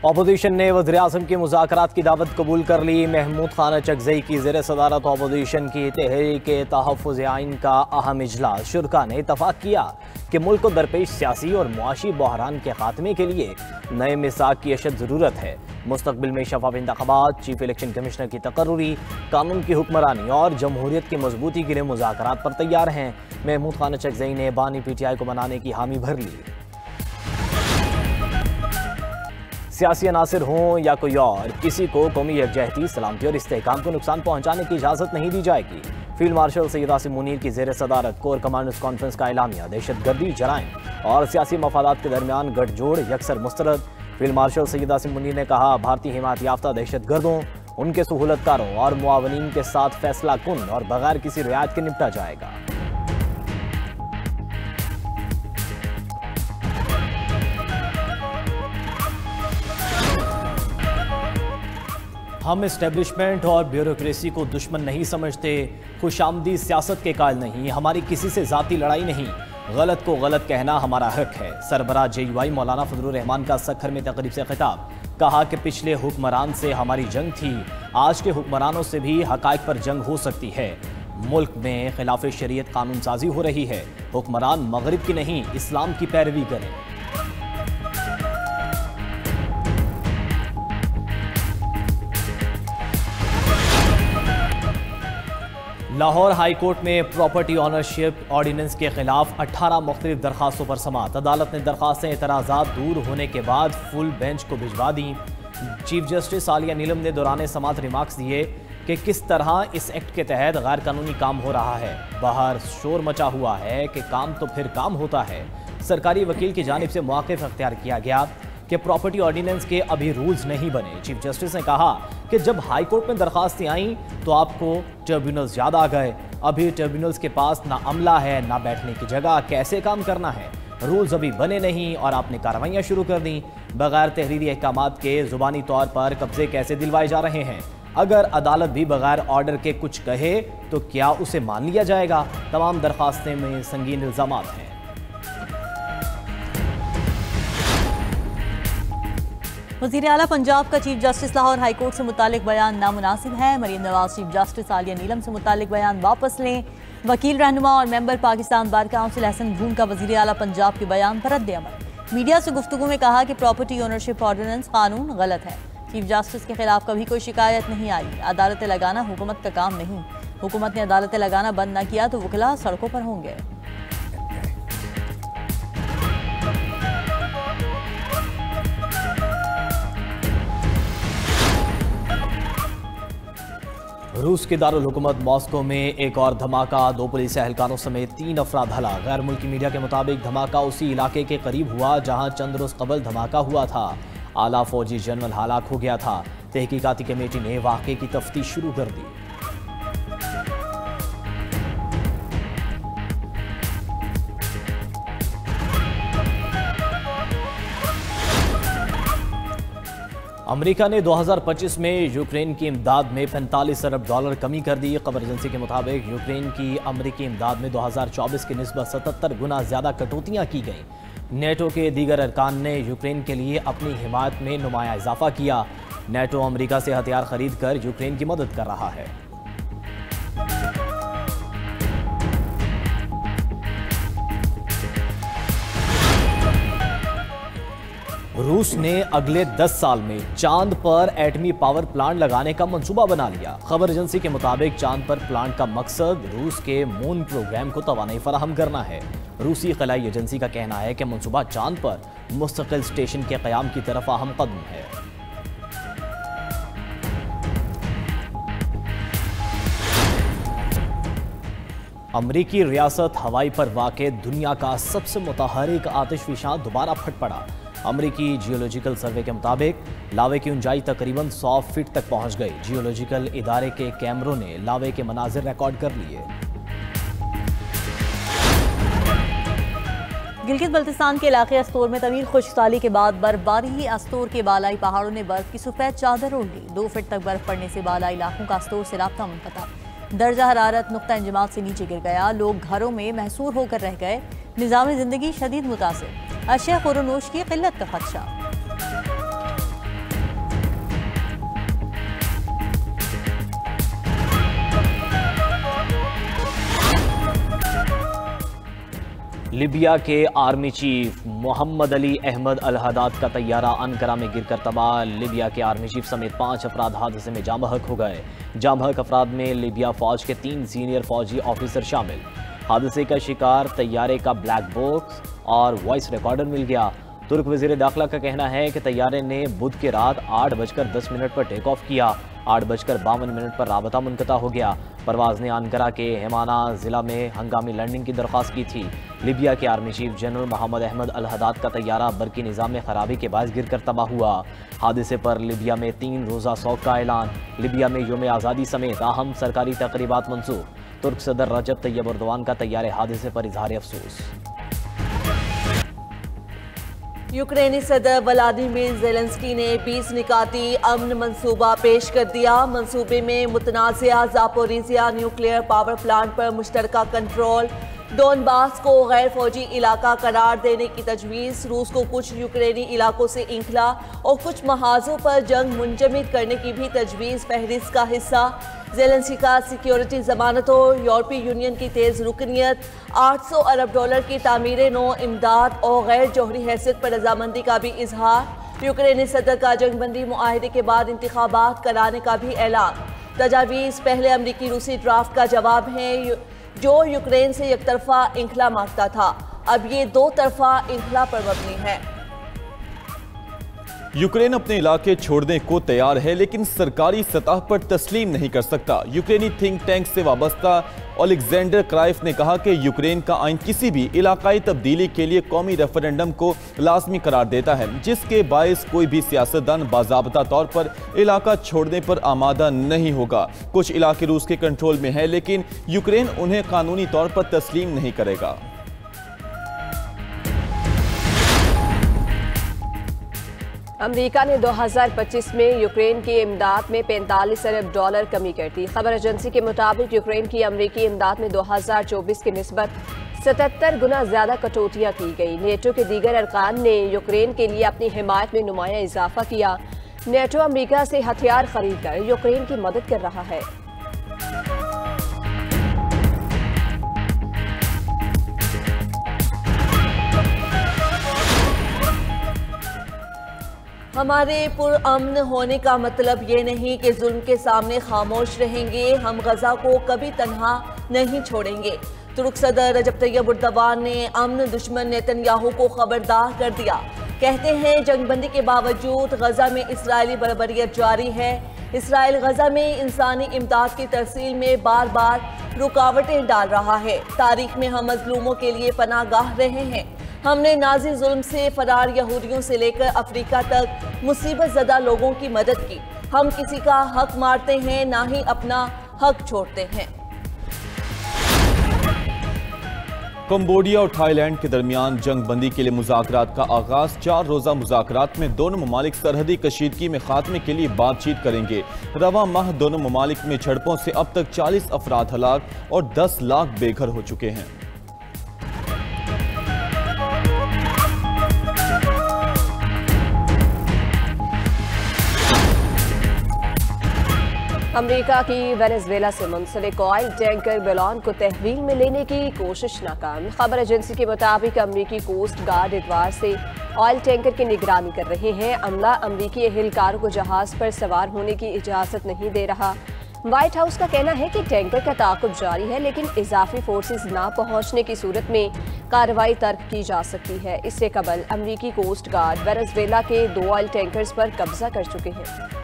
Opposition ने वज़ीर-ए-आज़म की मुज़ाकरात की दावत कबूल कर ली। महमूद खान अचकज़ई की ज़ेर सदारत अपोजिशन की तहरीक तहफ़्फ़ुज़ आइन का अहम इजलास। शुरका ने इत्तफ़ाक़ किया कि मुल्क को दरपेश सियासी और मुआशी बहरान के खात्मे के लिए नए मिसाक की अशद ज़रूरत है। मुस्तक़बिल में शफ़ाफ़ इंतख़ाबात, चीफ इलेक्शन कमिश्नर की तक़र्रुरी, कानून की हुक्मरानी और जमहूरियत की मजबूती के लिए मुज़ाकरात पर तैयार हैं। महमूद खान अचकज़ई ने बानी PTI को बनाने की हामी भर ली। सियासी अनासिर हों या कोई और, किसी को कौमी यकजहती, सलामती और इस्तेहकाम को नुकसान पहुँचाने की इजाज़त नहीं दी जाएगी। फील्ड मार्शल सैयद आसिम मुनीर की ज़ेर सदारत कोर कमांडर्स कॉन्फ्रेंस का एलामिया। दहशतगर्दी, जराइम और सियासी मफादात के दरमियान गठजोड़ यकसर मुस्तरद। फील्ड मार्शल सैयद आसिम मुनीर ने कहा, भारतीय हिमायत याफ्ता दहशतगर्दों, उनके सहूलतकारों और मुआवनीन के साथ फैसला कुन और बगैर किसी रियायत के निपटा जाएगा। हम इस्टेब्लिशमेंट और ब्यूरोक्रेसी को दुश्मन नहीं समझते, खुशामदी सियासत के कायल नहीं, हमारी किसी से ज़ाती लड़ाई नहीं, गलत को गलत कहना हमारा हक है। सरबराह JUI मौलाना फजलुर रहमान का सक्खर में तकरीब से खिताब। कहा कि पिछले हुक्मरान से हमारी जंग थी, आज के हुक्मरानों से भी हकायक पर जंग हो सकती है। मुल्क में खिलाफ शरीयत कानून साजी हो रही है, हुक्मरान मगरिब की नहीं इस्लाम की पैरवी करें। लाहौर हाई कोर्ट में प्रॉपर्टी ऑनरशिप ऑर्डिनेंस के खिलाफ 18 मुख्तलिफ दरखास्तों पर समाअत। अदालत ने दरखास्तें एतराज़ात दूर होने के बाद फुल बेंच को भिजवा दी। चीफ जस्टिस आलिया नीलम ने दौरान समाअत रिमार्क्स दिए कि किस तरह इस एक्ट के तहत गैर कानूनी काम हो रहा है। बाहर शोर मचा हुआ है कि काम तो फिर काम होता है। सरकारी वकील की जानिब से मौक़िफ़ अख्तियार किया गया कि प्रॉपर्टी ऑर्डिनेंस के अभी रूल्स नहीं बने। चीफ जस्टिस ने कहा कि जब हाई कोर्ट में दरखास्तें आईं तो आपको ट्रिब्यूनल्स याद आ गए। अभी ट्रिब्यूनल्स के पास ना अमला है ना बैठने की जगह, कैसे काम करना है। रूल्स अभी बने नहीं और आपने कार्रवाइयाँ शुरू कर दी। बगैर तहरीरी अहकामात के ज़ुबानी तौर पर कब्जे कैसे दिलवाए जा रहे हैं। अगर अदालत भी बगैर ऑर्डर के कुछ कहे तो क्या उसे मान लिया जाएगा। तमाम दरखास्तें में संगीन इल्ज़ामात हैं। वज़ीर आला पंजाब का chief justice Lahore high court से मुतालिक बयान नामुनासिब है। मरीम नवाज चीफ जस्टिस आलिया नीलम से मुतालिक बयान वापस लें। वकील रहनुमा और member Pakistan bar council Ahsan भून का वज़ीर आला पंजाब के बयान पर रद्द-ए-अमल। मीडिया से गुफ्तगू में कहा कि प्रॉपर्टी ओनरशिप ऑर्डिनेंस कानून गलत है। चीफ जस्टिस के खिलाफ कभी कोई शिकायत नहीं आई। अदालतें लगाना हुकूमत का काम नहीं। हुकूमत ने अदालतें लगाना बंद न किया तो वकला सड़कों पर होंगे। रूस के दारुल हुकूमत मॉस्को में एक और धमाका। 2 पुलिस एहलकारों समेत 3 अफराद हलाक। गैर मुल्की मीडिया के मुताबिक धमाका उसी इलाके के करीब हुआ जहां चंद रोज कबल धमाका हुआ था। आला फौजी जनरल हलाक हो गया था। तहकीकाती कमेटी ने वाक़े की तफ्तीश शुरू कर दी। अमेरिका ने 2025 में यूक्रेन की इमदाद में $45 अरब कमी कर दी। खबर एजेंसी के मुताबिक यूक्रेन की अमेरिकी इमदाद में 2024 की निस्बत 77 गुना ज़्यादा कटौतियाँ की गईं। नेटो के दीगर अरकान ने यूक्रेन के लिए अपनी हिमायत में नुमाया इजाफा किया। नेटो अमेरिका से हथियार खरीद कर यूक्रेन की मदद कर रहा है। रूस ने अगले 10 साल में चांद पर एटमी पावर प्लांट लगाने का मंसूबा बना लिया। खबर एजेंसी के मुताबिक चांद पर प्लांट का मकसद रूस के मून प्रोग्राम को तवानाई फराहम करना है। रूसी खलाई एजेंसी का कहना है कि मंसूबा चांद पर मुस्तकिल स्टेशन के क़याम की तरफ अहम कदम है। अमरीकी रियासत हवाई पर वाक़े दुनिया का सबसे मुतहरिक आतिशफशां दोबारा फट पड़ा। अमरीकी जियोलॉजिकल सर्वे के मुताबिक लावे की ऊंचाई तकरीबन 100 फीट तक पहुंच गई। जियोलॉजिकल इदारे के कैमरों ने लावे के मनाजिर रिकॉर्ड कर लिए। गिलगित बल्तिस्तान के इलाके अस्तोर में तवील खुश्कसाली के बाद बर्फबारी। अस्तोर के बालाई पहाड़ों ने बर्फ की सफेद चादर ओढ़ ली। 2 फीट तक बर्फ पड़ने से बालाई इलाकों का अस्तोर से राब्ता मुनक़ता। दर्जा हरारत नुक्ता इंजमात से नीचे गिर गया। लोग घरों में महसूर होकर रह गए। निज़ाम ज़िंदगी शदीद मुतासिर। अशिया खुरोनोश की किल्लत का खदशा। लिबिया के army chief Mohammad Ali Ahmad al Haddad का तैयारा अनकरा में गिरकर तबाह। लिबिया के आर्मी चीफ समेत 5 अफराद हादसे में जाँ बहक हो गए। जाँ बहक अफराद में लिबिया फौज के 3 सीनियर फौजी ऑफिसर शामिल। हादसे का शिकार तैयारे का ब्लैक बॉक्स और वॉइस रिकॉर्डर मिल गया। तुर्क वजीर दाखिला का कहना है कि तैयारे ने बुध की रात 8:10 पर टेक ऑफ किया। 8:52 पर राबता मुनक़ता हो गया। परवाज ने अनकरा के हेमाना ज़िला में हंगामी लैंडिंग की दरख्वास्त की थी। लिबिया के army chief general Mohammed Ahmed al Haddad का तैयारा बरकी निज़ाम में खराबी के बायस गिरकर तबाह हुआ। हादसे पर लिबिया में 3 रोज़ा शोक का ऐलान। लिबिया में यौम आज़ादी समेत अहम सरकारी तकरीबात मंसूख। तुर्क सदर रजब तैयब एर्दोआन का तैयारे हादसे पर इजहार अफसोस। यूक्रेनी सदर व्लादिमीर ज़ेलेंस्की ने 20 निकाती अमन मंसूबा पेश कर दिया। मंसूबे में मुतनाज़िया ज़ापोरिज़िया न्यूक्लियर पावर प्लांट पर मुश्तरका कंट्रोल, डोनबास को गैर फौजी इलाका करार देने की तजवीज़, रूस को कुछ यूक्रेनी इलाकों से इंखला और कुछ महाजों पर जंग मुंजमद करने की भी तजवीज़ फहरिस्त का हिस्सा। ज़ेलेंस्की का सिक्योरिटी ज़मानतों, यूरोपीय यूनियन की तेज़ रुकनियत, $800 अरब की तामीर नो इमदाद और गैर जौहरी हैसियत पर रजामंदी का भी इजहार। यूक्रेनी सदर का जंगबंदी मुआहदे के बाद इंतखाबात कराने का भी ऐलान। तजावीज़ पहले अमरीकी रूसी ड्राफ्ट का जवाब है जो यूक्रेन से एक तरफा इंखला मांगता था। अब ये 2 तरफा इंखला पर मबनी है। यूक्रेन अपने इलाके छोड़ने को तैयार है लेकिन सरकारी सतह पर तस्लीम नहीं कर सकता। यूक्रेनी थिंक टैंक से वाबस्ता ओलेक्जेंडर क्राइफ ने कहा कि यूक्रेन का आइन किसी भी इलाकाई तब्दीली के लिए कौमी रेफरेंडम को लाजमी करार देता है, जिसके बायस कोई भी सियासतदान बाज़ाब्ता तौर पर इलाका छोड़ने पर आमादा नहीं होगा। कुछ इलाके रूस के कंट्रोल में हैं लेकिन यूक्रेन उन्हें कानूनी तौर पर तस्लीम नहीं करेगा। अमेरिका ने 2025 में यूक्रेन की इमदाद में $45 अरब कमी कर दी। खबर एजेंसी के मुताबिक यूक्रेन की अमेरिकी इमदाद में 2024 की निस्बत 77 गुना ज्यादा कटौतियां की गई। नेटो के दीगर अरकान ने यूक्रेन के लिए अपनी हिमायत में नुमाया इजाफा किया। नेटो अमेरिका से हथियार खरीद कर यूक्रेन की मदद कर रहा है। हमारे पुरअमन होने का मतलब ये नहीं कि जुल्म के सामने खामोश रहेंगे। हम गजा को कभी तन्हा नहीं छोड़ेंगे। तुर्क सदर रजब तैयब एर्दोआन ने अमन दुश्मन नेतन्याहू को खबरदार कर दिया। कहते हैं जंगबंदी के बावजूद गजा में इसराइली बर्बरियत जारी है। इसराइल गजा में इंसानी इमदाद की तरसील में बार बार रुकावटें डाल रहा है। तारीख में हम मजलूमों के लिए पनाहगाह रहे हैं। हमने नाजी जुल्म से फरार यहूदियों से लेकर अफ्रीका तक मुसीबत ज़दा लोगों की मदद की। हम किसी का हक मारते हैं, ना ही अपना हक छोड़ते हैं। कंबोडिया और थाईलैंड के दरमियान जंगबंदी के लिए मुज़ाकरात का आगाज। 4 रोज़ा मुज़ाकरात में दोनों ममालिक सरहदी कशीदगी में खात्मे के लिए बातचीत करेंगे। रवा माह दोनों ममालिक में झड़पों से अब तक 40 अफराद हलाक और 10 लाख बेघर हो चुके हैं। अमेरिका की वेनेजुएला से मुंसलिक ऑयल टैंकर बेलॉन को तहवील में लेने की कोशिश नाकाम। खबर एजेंसी के मुताबिक अमेरिकी कोस्ट गार्ड इतवार से ऑयल टैंकर की निगरानी कर रहे हैं। अमला अमेरिकी एहलकारों को जहाज पर सवार होने की इजाज़त नहीं दे रहा। व्हाइट हाउस का कहना है कि टैंकर का ताक़ुब जारी है लेकिन इजाफी फोर्सेस ना पहुंचने की सूरत में कार्रवाई तर्क की जा सकती है। इससे कबल अमेरिकी कोस्ट गार्ड वेनेजुएला के 2 ऑयल टैंकर्स पर कब्जा कर चुके हैं।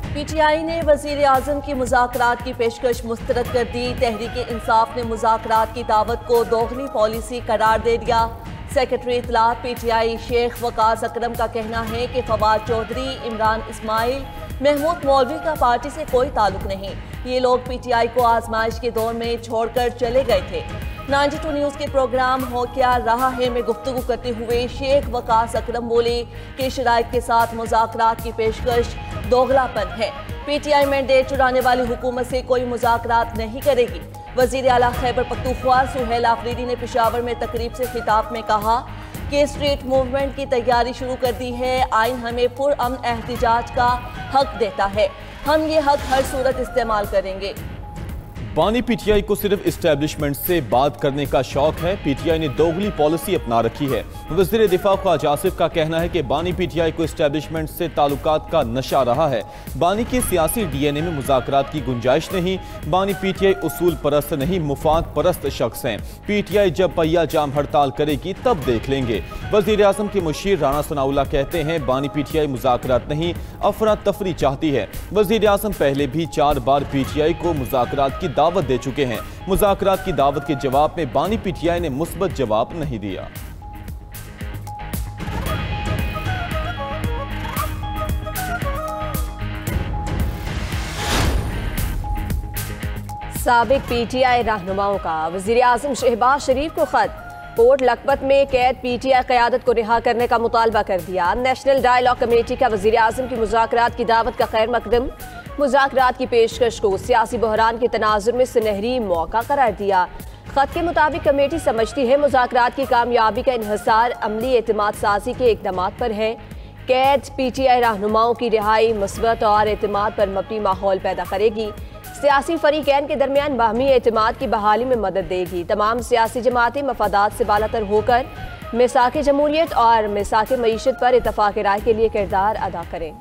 पीटीआई ने वज़ीर आज़म की मुज़ाकरात की पेशकश मुस्तरद कर दी। तहरीक इंसाफ ने मुज़ाकरात की दावत को दोगली पॉलिसी करार दे दिया। सेक्रेटरी इत्तलात पीटीआई शेख वकास अकरम का कहना है कि फवाद चौधरी, इमरान इस्माइल, महमूद मौलवी का पार्टी से कोई ताल्लुक नहीं। ये लोग पीटीआई को आजमाइश के दौर में छोड़कर चले गए थे। 92 न्यूज़ के प्रोग्राम हो क्या रहा है में गुफ्तगू करते हुए शेख वकास अकरम बोले कि शराइत के साथ मुज़ाकरात की पेशकश दोगलापन है। पीटीआई मैंडेट चुराने वाली हुकूमत से कोई मुज़ाकरात नहीं करेगी। वज़ीर आला खैबर पख्तूनख्वा सुहेल आफरीदी ने पेशावर में तकरीब से खिताब में कहा कि स्ट्रीट मूवमेंट की तैयारी शुरू कर दी है। आइन हमें पुरअमन एहतिजाज का हक देता है। हम ये हक हर सूरत इस्तेमाल करेंगे। बानी पीटीआई को सिर्फ इस्टेब्लिशमेंट से बात करने का शौक है। पीटीआई ने दोगली पॉलिसी अपना रखी है। वज़ीर दिफा ख्वाजा आसिफ का कहना है कि बानी पीटीआई को इस्टेब्लिशमेंट से ताल्लुकात का नशा रहा है। बानी के सियासी डीएनए में मुज़ाकरात की गुंजाइश नहीं। बानी पीटीआई उसूल परस्त नहीं, मुफाद परस्त शख्स हैं। पीटीआई जब पहिया जाम हड़ताल करेगी तब देख लेंगे। वज़ीर आज़म के मुशीर राना सनाउल्लाह कहते हैं बानी पीटीआई मुज़ाकरात नहीं, अफरा तफरी चाहती है। वज़ीर आज़म पहले भी 4 बार पीटीआई को मुज़ाकरात की दावत दे चुके हैं। मुज़ाकरात की दावत के जवाब में बानी पीटीआई ने मुस्बत जवाब नहीं दिया। साबिक पीटीआई रहनुमाओं का वज़ीर आज़म शहबाज शरीफ को खत। कोर्ट लखपत में कैद पीटीआई क़यादत को रिहा करने का मुतालबा कर दिया। नेशनल डायलॉग कमेटी का वज़ीर आज़म की मुज़ाकरात की दावत का खैर मकदम। मुज़ाकरात की पेशकश को सियासी बहरान के तनाजुर में सुनहरी मौका करार दिया। खत के मुताबिक कमेटी समझती है मुज़ाकरात की कामयाबी का इन्हिसार अमली एतमाद साजी के इक़दामात पर है। कैद पीटीआई रहनुमाओं की रिहाई मुस्बत और एतमाद पर मबनी माहौल पैदा करेगी। सियासी फरीकैन के दरमियान बाहमी एतमाद की बहाली में मदद देगी। तमाम सियासी जमातें मफादात से बालातर होकर मिसाक जमहूरियत और मिसाक मईशत पर इत्तफाक राय के लिए किरदार अदा करें।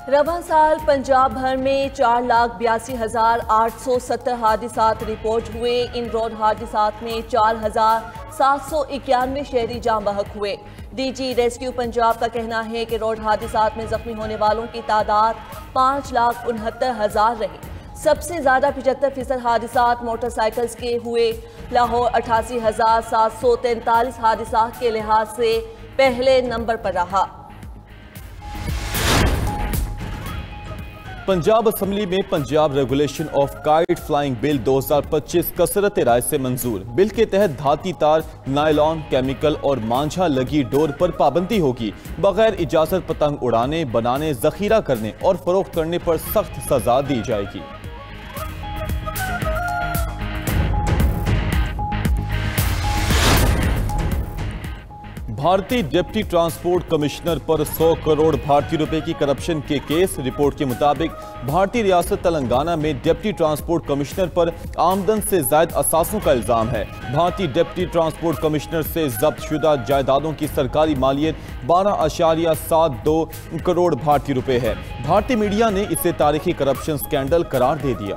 रवां साल पंजाब भर में 4,82,870 हादिसात रिपोर्ट हुए। इन रोड हादिसात में 4,791 शहरी जाम बहक हुए। डीजी रेस्क्यू पंजाब का कहना है कि रोड हादिसात में जख्मी होने वालों की तादाद 5,69,000 रही। सबसे ज्यादा 75% हादिसात मोटरसाइकिल्स के हुए। लाहौर 88,743 हादिसात के लिहाज से पहले नंबर पर रहा। पंजाब असम्बली में Punjab regulation of kite flying bill 2025 कसरत राय से मंजूर। बिल के तहत धाती तार, नायलॉन, केमिकल और मांझा लगी डोर पर पाबंदी होगी। बगैर इजाजत पतंग उड़ाने, बनाने, जखीरा करने और फरोख्त करने पर सख्त सजा दी जाएगी। भारतीय डिप्टी ट्रांसपोर्ट कमिश्नर पर 100 करोड़ भारतीय रुपए की करप्शन के केस। रिपोर्ट के मुताबिक भारतीय रियासत तेलंगाना में डिप्टी ट्रांसपोर्ट कमिश्नर पर आमदन से जायद असासों का इल्जाम है। भारतीय डिप्टी ट्रांसपोर्ट कमिश्नर से जब्त शुदा जायदादों की सरकारी मालियत 12.72 करोड़ भारतीय रुपए है। भारतीय मीडिया ने इसे तारीखी करप्शन स्कैंडल करार दे दिया।